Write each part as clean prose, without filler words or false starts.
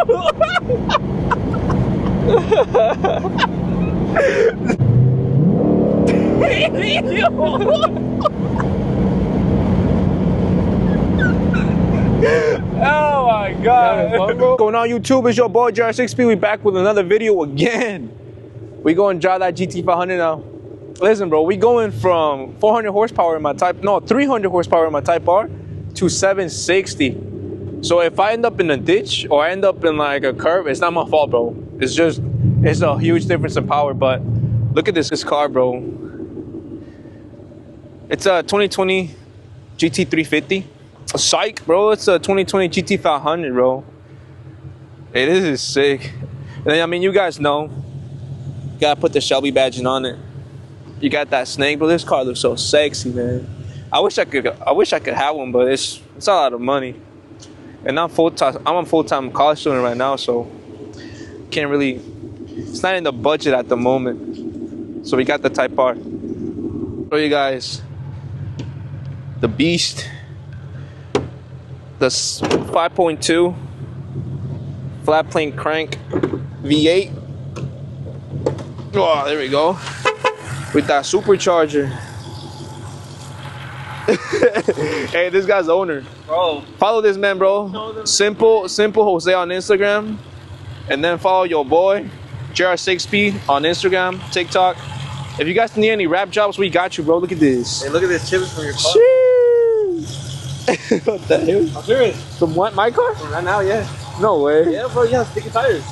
Oh my God. What's going on YouTube? It's your boy Gt500. We back with another video again. We go and drive that GT500 now. Listen, bro, we going from 400 horsepower in my 300 horsepower in my Type R to 760. So if I end up in a ditch or I end up in like a curve, it's not my fault, bro. It's a huge difference in power. But look at this car, bro. It's a 2020 GT350. Psych, bro. It's a 2020 GT500, bro. Hey, this is sick. And I mean, you guys know, you gotta put the Shelby badging on it. You got that snake, bro. This car looks so sexy, man. I wish I could have one, but it's a lot of money. And I'm a full-time college student right now, so can't really. It's not in the budget at the moment. So we got the Type R. Show you guys the beast. The 5.2 flat plane crank V8. Oh, there we go. With that supercharger. Hey, this guy's the owner. Bro. Follow this man, bro. Simple Jose on Instagram. And then follow your boy, Gt600 on Instagram, TikTok. If you guys need any rap jobs, we got you, bro. Look at this. Hey, look at this chips from your car. What the hell? I'm serious. From what? My car? From right now, yeah. No way. Yeah, bro, you have sticky tires.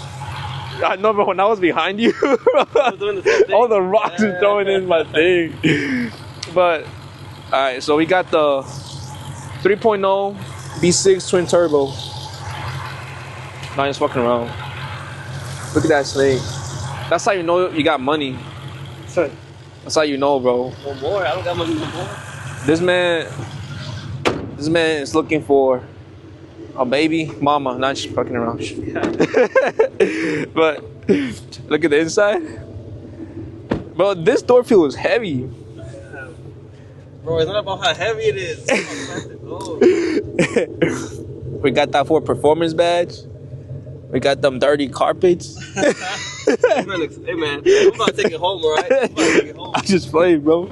I know, bro, when I was behind you, I was doing the same thing. all the rocks are throwing in my thing. But, alright, so we got the 3.0 V6 twin turbo. Not just fucking around. Look at that snake. That's how you know you got money. Son. That's how you know, bro. One more. I don't got money no more. This man is looking for a baby mama, not just fucking around. Yeah. But look at the inside. Bro, this door feels heavy. Bro, it's not about how heavy it is. We got that Ford performance badge. We got them dirty carpets. Hey man, I'm about to take it home, all right? I'm about to take it home. I just played, bro.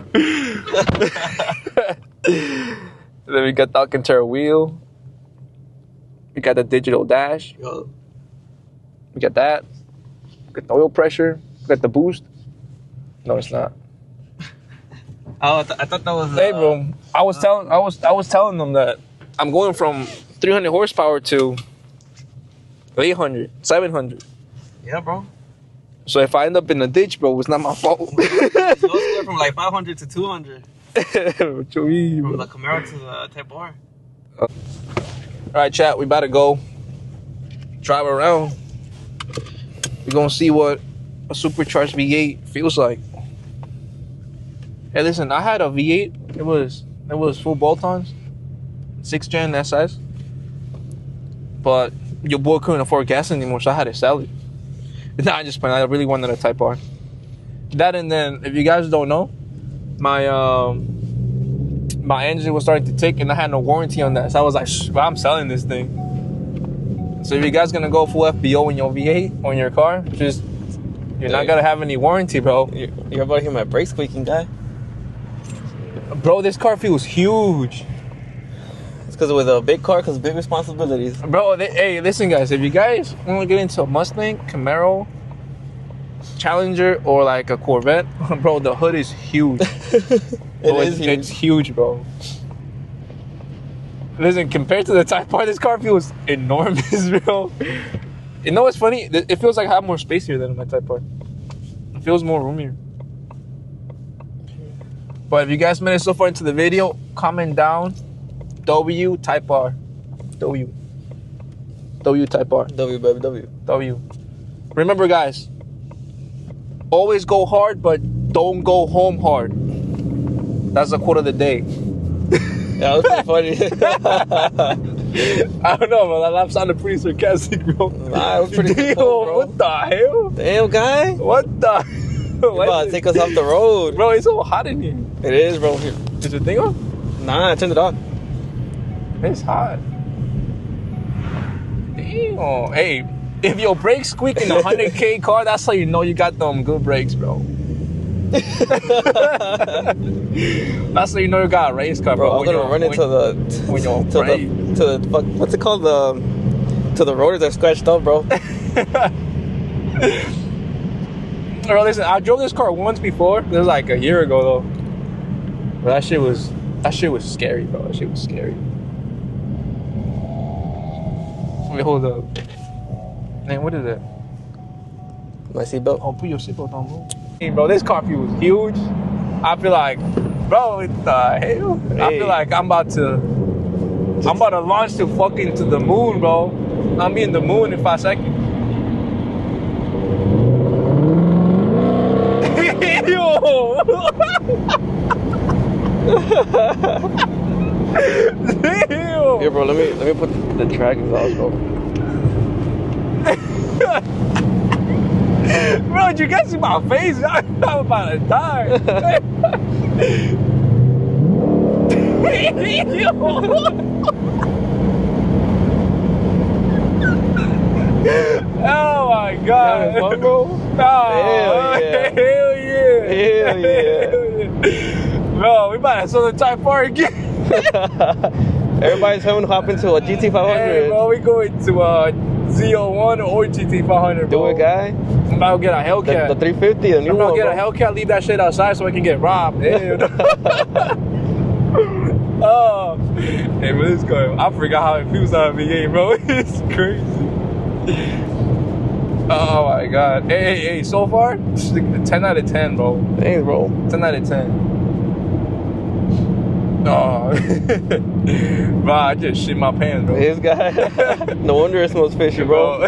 Then we got the Alcantara wheel. We got the digital dash. Yo. We got that. We got the oil pressure. We got the boost. No, it's not. Oh, I thought that was. Hey, bro. I was telling them that I'm going from 300 horsepower to 800, 700. Yeah, bro. So if I end up in a ditch, bro, it's not my fault. It's going from like 500 to 200. What you mean, From bro? the Camaro to the Type R. All right, chat. We about to go drive around. We're gonna see what a supercharged V8 feels like. Hey, listen. I had a V8. It was full bolt-ons, 6th gen that size. But your boy couldn't afford gas anymore, so I had to sell it. Nah, I just playing. I really wanted a Type R. That, and then if you guys don't know, my engine was starting to tick, and I had no warranty on that. So I was like, I'm selling this thing. So if you guys gonna go full FBO in your V8 on your car, you're not gonna have any warranty, bro. You're about to hear my brakes squeaking, guy. Bro, this car feels huge. It's because with a big car, because big responsibilities. Bro, hey, listen, guys. If you guys want to get into a Mustang, Camaro, Challenger, or like a Corvette, bro, the hood is huge. It's huge, bro. Listen, compared to the Type R, this car feels enormous, bro. You know what's funny? It feels like I have more space here than my Type R. It feels more roomier. But if you guys made it so far into the video, comment down W Type R. W Type R. W, baby, W. W. Remember, guys, always go hard, but don't go home hard. That's the quote of the day. Yeah, that was pretty funny. I don't know, bro. That laugh sounded pretty sarcastic, bro. Nah, it was pretty Damn, cool, bro. what the hell? Damn, guy. What the? You about to take us off the road. Bro, it's so hot in here. It is, bro. Here. Is the thing on? Nah, I turned it on. It's hot. Damn. Hey, If your brakes squeak in a 100K car, that's how you know you got them good brakes, bro. That's how you know you got a race car, bro. I'm gonna run into the what's it called, to the rotors that scratched up, bro. Bro, listen, I drove this car once before. This was like a year ago though. But that shit was scary, bro. That shit was scary. Wait, hold up. Man, what is that? My seatbelt. Oh, put your seatbelt on, bro. Hey, bro, this car was huge. I feel like, bro, what the hell? Hey. I feel like I'm about to launch to fucking to the moon, bro. I'm in the moon in 5 seconds. Yo! Damn. Here, bro, let me put the track exhaust, bro. Bro, you guys see my face? I'm about to die. Oh my God. You having fun, bro? Oh, hell yeah. Bro, we about to sell the Type R again. Everybody's having to hop into a GT500. Hey, bro, we going to Z01 or GT500, bro. Do it, guy. I'm about to get a Hellcat. The 350, the new one, I'm about to get bro. a Hellcat, leave that shit outside so I can get robbed. Oh. Hey, but this car, I forgot how it feels out of V8, bro. It's crazy. Oh my God. Hey, so far, 10 out of 10, bro. Thanks, bro. 10 out of 10. Oh. Bro, I just shit my pants, bro. This guy. No wonder it smells fishy, bro.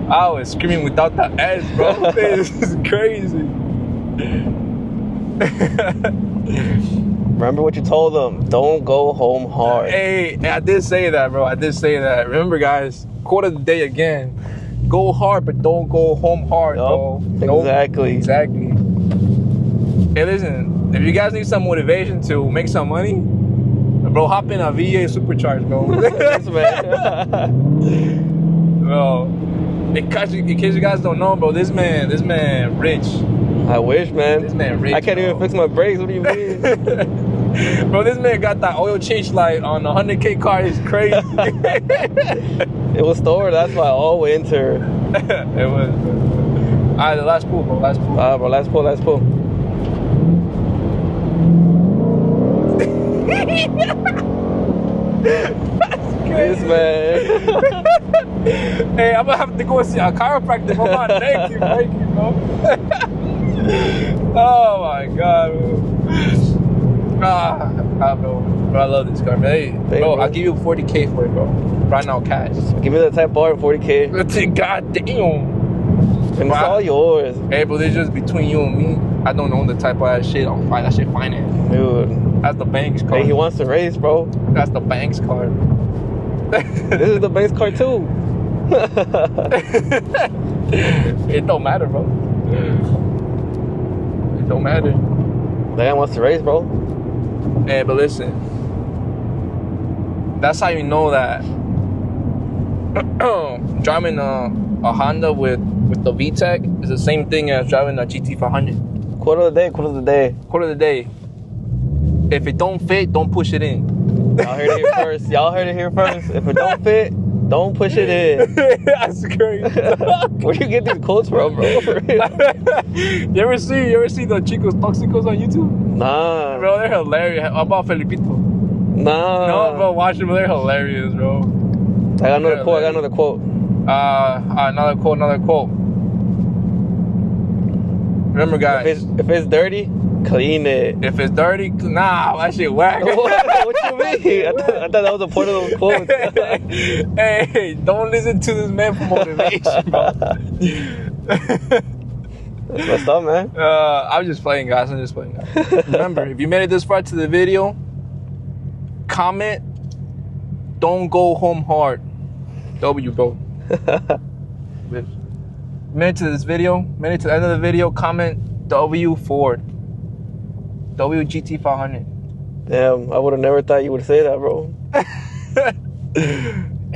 I was screaming without the S, bro. This is crazy. Remember what you told them. Don't go home hard. Hey, I did say that, bro. I did say that. Remember, guys, quote of the day again. Go hard, but don't go home hard, bro. Exactly. Nope. Exactly. Hey, listen. If you guys need some motivation to make some money, bro, hop in a V8 supercharged, bro. Yes, man. Bro, in case you guys don't know, bro, this man rich. I wish, man. This man rich. I can't even fix my brakes. What do you mean? Bro, this man got that oil change light on a 100K car. It's crazy. It was stored. That's why all winter. It was. All right, the last pull, bro. Last pull. All right, bro. Last pull. This man. Hey, I'm gonna have to go see a chiropractor for my neck keep breaking, bro. Oh my God, bro. Bro, I love this car, man. Hey, bro, I'll give you 40K for it, bro. Right now, cash. Give me the Type R and 40K. God damn. And it's all yours. Hey, bro, this is just between you and me. I don't own the Type R shit. I'll find that shit finance. Dude. That's the bank's car. Hey, he wants to race, bro. That's the bank's car. This is the bank's car too. It don't matter, bro. It don't matter. That guy wants to race, bro. Hey, but listen. That's how you know that driving a Honda with the VTEC is the same thing as driving a GT500. Quote of the day. Quote of the day. If it don't fit, don't push it in. Y'all heard it here first. If it don't fit, don't push it in. That's crazy. Where do you get these quotes from, bro? You ever see the Chicos Toxicos on YouTube? Nah. Bro, they're hilarious. How about Felipito? Nah. No, bro, watch them. They're hilarious, bro. I got another quote. Another quote. Remember, guys. If it's dirty, clean it. If it's dirty, nah, that shit whack. What you mean? I thought that was the point of those quotes. Hey, don't listen to this man for motivation, bro. That's messed up, man. I'm just playing, guys. Remember, if you made it this far to the video, comment, don't go home hard. W, bro. Minute to the end of the video, comment W Ford. W Gt500. Damn, I would have never thought you would say that, bro.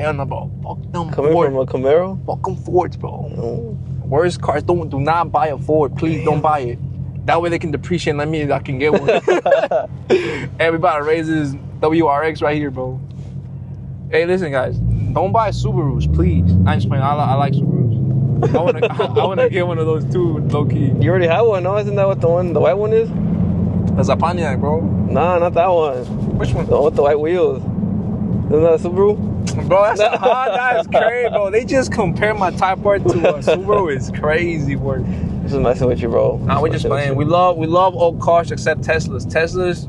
Hell no, bro. Fuck them Coming Ford. from a Camaro? Fuck them Fords, bro. Oh. Worst cars. Do not buy a Ford. Please don't buy it. That way they can depreciate. Let me. I can get one. Hey, we about to raise this WRX right here, bro. Hey, listen, guys. Don't buy Subarus, please. I'm just playing. I like Subarus. I wanna get one of those too, low key. You already have one, no? Isn't that what the white one is? That's a Pontiac, bro. Nah, not that one. Which one? The one with the white wheels. Isn't that a Subaru? Bro, that's a Honda. It's crazy, bro. They just compare my Type R to a Subaru. It's crazy work. Just messing with you, bro. Nah, we're just playing. We love old cars except Teslas. Teslas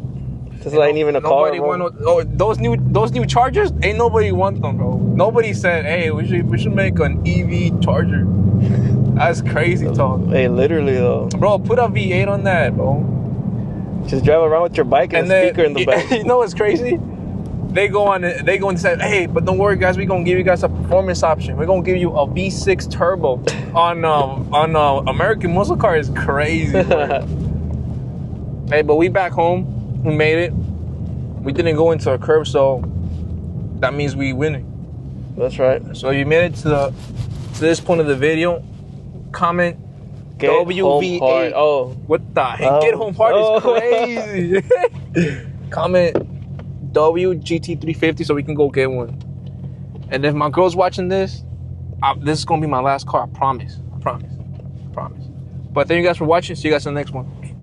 ain't even a car, bro. Those new Chargers, ain't nobody want them, bro. Nobody said, hey, we should make an EV Charger. That's crazy talk. Hey, literally though. Bro, put a V8 on that, bro. Just drive around with your bike and a speaker in the back. You know what's crazy? They go and say, hey, but don't worry, guys. We're gonna give you guys a performance option. We're gonna give you a V6 turbo on American muscle car. Is crazy. Hey, but we back home. We made it. We didn't go into a curb, so that means we winning. That's right. So you made it to this point of the video. Comment WV8. Oh, what the heck? Get home hard is crazy. Comment WGT350 so we can go get one. And if my girl's watching this, this is gonna be my last car. I promise. But thank you guys for watching. See you guys in the next one.